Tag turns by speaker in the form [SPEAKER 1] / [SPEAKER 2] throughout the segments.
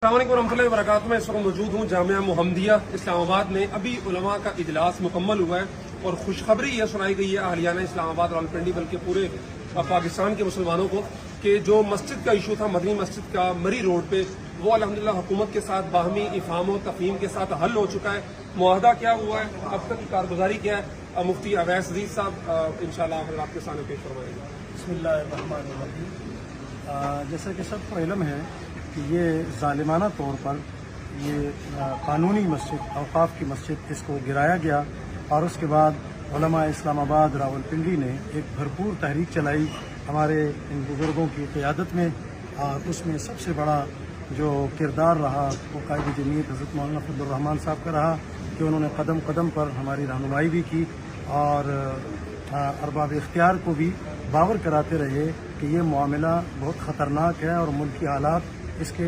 [SPEAKER 1] अस्सलाम वालेकुम रहमतुल्लाहि व बरकातुहू। मैं इस वक्त मौजूद हूँ जामिया मुहम्मदिया इस्लामाबाद में। अभी उलमा का इजलास मुकम्मल हुआ है और खुशखबरी यह सुनाई गई है अहलियाना इस्लामाबाद रावलपिंडी बल्कि पूरे पाकिस्तान के मुसलमानों को कि जो मस्जिद का इशू था मदनी मस्जिद का मरी रोड पे वो अल्हम्दुलिल्लाह हुकूमत के साथ बाहमी इफ़हाम व तफ़हीम के साथ हल हो चुका है। मुआहदा क्या हुआ है, अब तक की कारगुजारी क्या है, मुफ्ती अवैस अजीज साहब इंशाअल्लाह आपके सामने पेश फरमाएंगे।
[SPEAKER 2] बिस्मिल्लाहिर्रहमानिर्रहीम। जैसा कि सबको इल्म है कि ये ज़ालिमाना तौर पर ये कानूनी मस्जिद औक़ाफ़ की मस्जिद इसको गिराया गया और उसके बाद उलमा इस्लामाबाद रावलपिंडी ने एक भरपूर तहरीक चलाई हमारे इन बुज़ुर्गों की क़ियादत में, और उसमें सबसे बड़ा जो किरदार रहा वो कायद जमीयत हज़रत मौलाना फज़लुर्रहमान साहब का रहा कि उन्होंने कदम कदम पर हमारी रहनुमाई भी की और अरबाब इख्तियार को भी बावर कराते रहे कि ये मामला बहुत ख़तरनाक है और मुल्की हालात इसके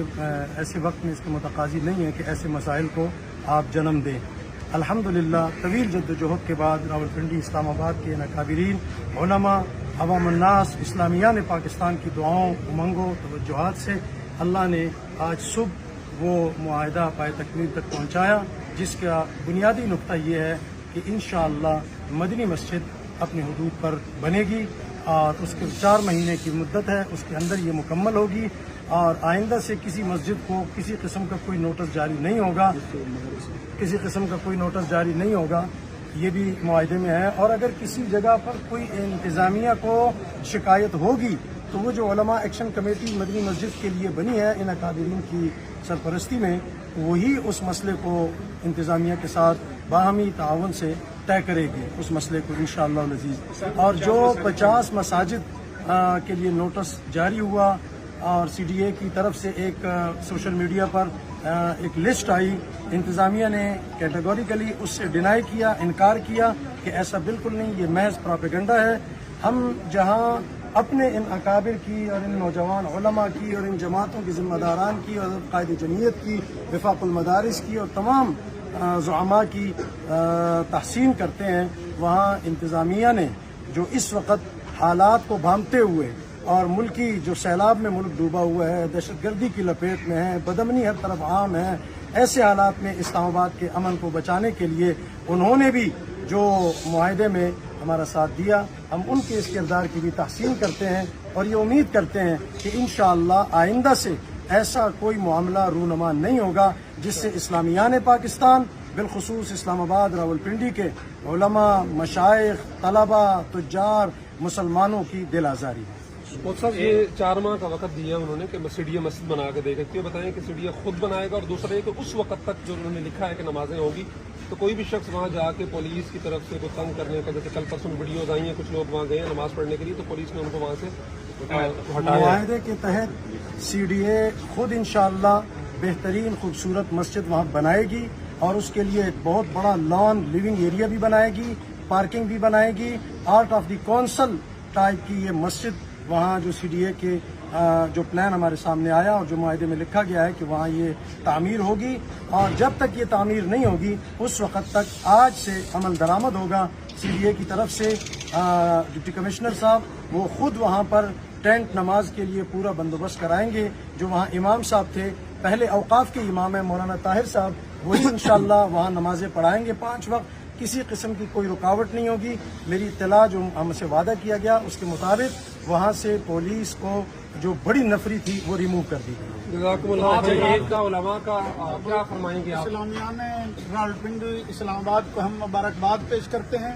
[SPEAKER 2] ऐसे वक्त में इसके मुतकाज़ी नहीं है कि ऐसे मसाइल को आप जन्म दें। अल्हम्दुलिल्लाह तवील जद्दोजहद के बाद रावलपिंडी इस्लामाबाद के अकाबिरीन उलमा अवामुन्नास इस्लामिया ने पाकिस्तान की दुआओं उमंगों तवज्जुहात से अल्लाह ने आज सुबह वो मुआहदा पाए तकमील तक पहुँचाया, जिसका बुनियादी नुक्ता ये है कि इंशाअल्लाह मदनी मस्जिद अपनी हुदूद पर बनेगी और उसके 4 महीने की मुद्दत है, उसके अंदर ये मुकम्मल होगी और आइंदा से किसी मस्जिद को किसी किस्म का कोई नोटिस जारी नहीं होगा, किसी किस्म का कोई नोटिस जारी नहीं होगा, ये भी मुआहदे में है। और अगर किसी जगह पर कोई इंतज़ामिया को शिकायत होगी तो वो जो उलमा एक्शन कमेटी मदनी मस्जिद के लिए बनी है इन अकाबिरीन की सरपरस्ती में, वही उस मसले को इंतज़ामिया के साथ बाहमी ताउन से तय करेगी उस मसले को इंशाअल्लाह अज़ीज़। और जो 50 मसाजिद के लिए नोटिस जारी हुआ और CDA की तरफ से एक सोशल मीडिया पर एक लिस्ट आई, इंतज़ामिया ने कैटेगोरिकली उससे डिनाई किया, इनकार किया कि ऐसा बिल्कुल नहीं, ये महज प्रोपेगेंडा है। हम जहां अपने इन अकाबिर की और इन नौजवान उलमा की और इन जमातों की ज़िम्मेदारान की और कायद जमीयत की वफाकुल मदारिस की और तमाम ज़ुआमा की तहसीन करते हैं, वहाँ इंतज़ामिया ने जो इस वक्त हालात को भांपते हुए और मुल्की जो सैलाब में मुल्क डूबा हुआ है, दहशतगर्दी की लपेट में है, बदअमनी हर तरफ आम है, ऐसे हालात में इस्लामाबाद के अमन को बचाने के लिए उन्होंने भी जो मुआहदे में हमारा साथ दिया, हम उनके इस किरदार की भी तहसीन करते हैं और ये उम्मीद करते हैं कि इंशाअल्लाह आइंदा से ऐसा कोई मामला रूनमा नहीं होगा जिससे इस्लामियान पाकिस्तान बिलखुसूस इस्लामाबाद रावलपिंडी के उलमा, मशाइख, तलबा, तुज्जार, मुसलमानों की दिल आज़ारी है।
[SPEAKER 1] और साहब ये 4 माह का वक्त दिया उन्होंने कि सीढ़िया मस्जिद बना के देगा, क्यों बताएं कि सीढ़िया खुद बनाएगा और दूसरा ये कि उस वक्त तक जो उन्होंने लिखा है कि नमाजें होगी तो कोई भी शख्स वहाँ जाके पुलिस की तरफ से कोई तंग करने का, जैसे कल परसों वीडियोज आई हैं कुछ लोग वहाँ गए नमाज पढ़ने के लिए तो पुलिस ने उनको वहाँ से हटाया।
[SPEAKER 2] मुआहदे के तहत CDA खुद इंशाअल्लाह बेहतरीन खूबसूरत मस्जिद वहाँ बनाएगी और उसके लिए एक बहुत बड़ा लॉन लिविंग एरिया भी बनाएगी, पार्किंग भी बनाएगी। Art of the council type की ये मस्जिद वहाँ जो CDA के जो प्लान हमारे सामने आया और जो मुआहदे में लिखा गया है कि वहाँ ये तामीर होगी और जब तक ये तामीर नहीं होगी उस वक़्त तक आज से अमल दरामद होगा। CDA की तरफ से डिप्टी कमिश्नर साहब वो खुद वहाँ पर टेंट नमाज के लिए पूरा बंदोबस्त कराएंगे। जो वहाँ इमाम साहब थे, पहले औक़ाफ़ के इमाम है मौलाना ताहिर साहब, वही इंशाअल्लाह वहाँ नमाजें पढ़ाएंगे 5 वक्त, किसी किस्म की कोई रुकावट नहीं होगी। मेरी इत्तला जो हमसे वादा किया गया उसके मुताबिक वहाँ से पुलिस को जो बड़ी नफरी थी वो रिमूव कर दी गई।
[SPEAKER 1] क्या फरमाएंगे आप?
[SPEAKER 3] इस्लामियान रावलपिंडी इस्लामाबाद को हम मुबारकबाद पेश करते हैं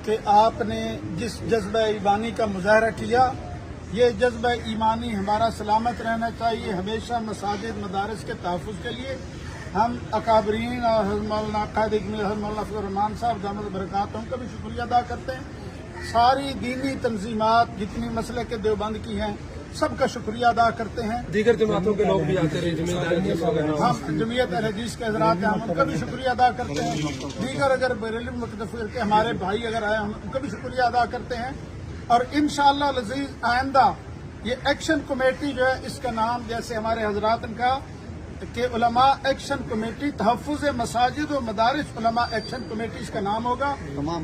[SPEAKER 3] कि आपने जिस जज्बा ईमानी का मुजाहरा किया, ये जज्बा ईमानी हमारा सलामत रहना चाहिए हमेशा। मसाजिद मदारस के तहफ़्फ़ुज़ के लिए हम अकाबरीन और मौलाना फज़लुर्रहमान साहब दामद बरकातहू का भी शुक्रिया अदा करते हैं। सारी दीनी तंजीमात जितनी मसले के देवबंद की हैं सबका शुक्रिया अदा करते हैं।
[SPEAKER 1] दीगर जमातों के लोग भी आते रहे,
[SPEAKER 3] हम जमीयत अहले हदीस के हज़रात हैं, हम उनका भी शुक्रिया अदा करते हैं। दीगर अगर बरेलवी मुख्तलिफ के हमारे भाई अगर आए हम उनका भी शुक्रिया अदा करते हैं। और इंशाअल्लाह अज़ीज़ आइंदा ये एक्शन कमेटी जो है इसका नाम जैसे हमारे हज़रात का कि उलमा एक्शन कमेटी तहफ़्फ़ुज़ मसाजिद और मदारिस उलमा एक्शन कमेटी इसका नाम होगा।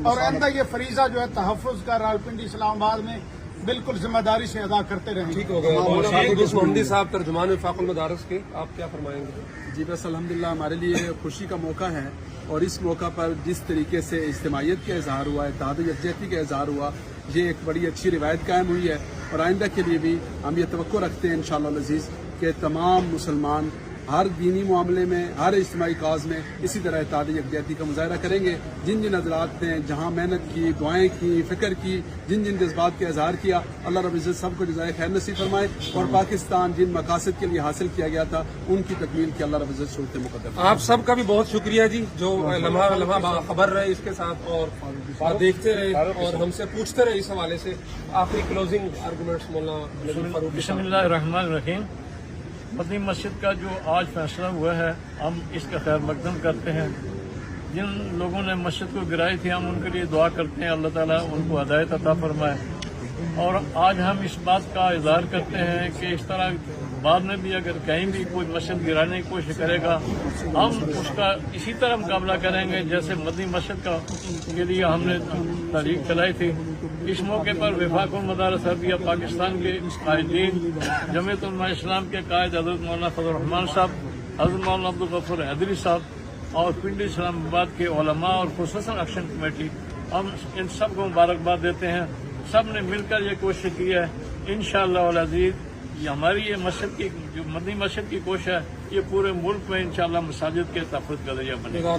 [SPEAKER 3] और आइंदा ये फरीज़ा जो है तहफ़्फ़ुज़ का रावलपिंडी इस्लामाबाद में बिल्कुल जिम्मेदारी से अदा करते रहेंगे।
[SPEAKER 1] ठीक हो गया। मोहम्मदी साहब तर्जुमान वफाकुल मदारिस के, आप क्या फरमाएंगे?
[SPEAKER 4] जी बस अल्हम्दुलिल्लाह हमारे लिए खुशी का मौका है, और इस मौका पर जिस तरीके से इज्तिमाइयत का इजहार हुआ, इत्तेहाद यकजहती का इजहार हुआ, ये एक बड़ी अच्छी रिवायत कायम हुई है। और आइंदा के लिए भी हम ये तवक्को रखते हैं इंशाअल्लाह अज़ीज़ कि तमाम मुसलमान हर दीनी मामले में, हर इज्तिमाई काज में इसी तरह इत्तेहाद यकजहती का मुजाहरा करेंगे। जिन जिन हज़रात ने जहाँ मेहनत की, दुआएं की, फिक्र की, जिन जिन जज्बात का इजहार किया, अल्लाह रब्बुल इज़्ज़त सबको जज़ाए खैर नसीब फरमाए, और पाकिस्तान जिन मकासद के लिए हासिल किया गया था उनकी तकमील की अल्लाह रब्बुल इज़्ज़त सूरत मुक़द्दर फरमाए।
[SPEAKER 1] आप सबका भी बहुत शुक्रिया जी, जो लम्हा लम्हा खबर रहे इसके साथ और देखते रहे और हमसे पूछते रहे इस हवाले से। आखिरी क्लोजिंग आर्गूमेंट्स मौलाना
[SPEAKER 5] बिस्मिल्लाहिर्रहमानिर्रहीम। मदनी मस्जिद का जो आज फैसला हुआ है, हम इसका खैर मकदम करते हैं। जिन लोगों ने मस्जिद को गिराई थी, हम उनके लिए दुआ करते हैं, अल्लाह ताला उनको हिदायत अता फरमाए। और आज हम इस बात का इज़हार करते हैं कि इस तरह बाद में भी अगर कहीं भी कोई मस्जिद गिराने की कोशिश करेगा, हम उसका इसी तरह मुकाबला करेंगे जैसे मदनी मस्जिद का के लिए हमने तहरीक चलाई थी। इस मौके पर वफाकुल मदारिस अरबिया पाकिस्तान के कायदीन, जमीयत उलमा इस्लाम के कायद हज़रत मौलाना फजल रहमान साहब, हज़रत मौलाना अब्दुल गफूर हैदरी साहब और पिंडी इस्लामाबाद के उलमा और खुसूसन एक्शन कमेटी, हम इन सब को मुबारकबाद देते हैं। सब ने मिलकर ये कोशिश की है। इंशाअल्लाह अल अज़ीज़ ये हमारी ये मस्जिद की जो मदनी मस्जिद की कोशिश है, ये पूरे मुल्क में इंशाअल्लाह मसाजिद के तहफ़्फ़ुज़ का ज़रिया बनेगा।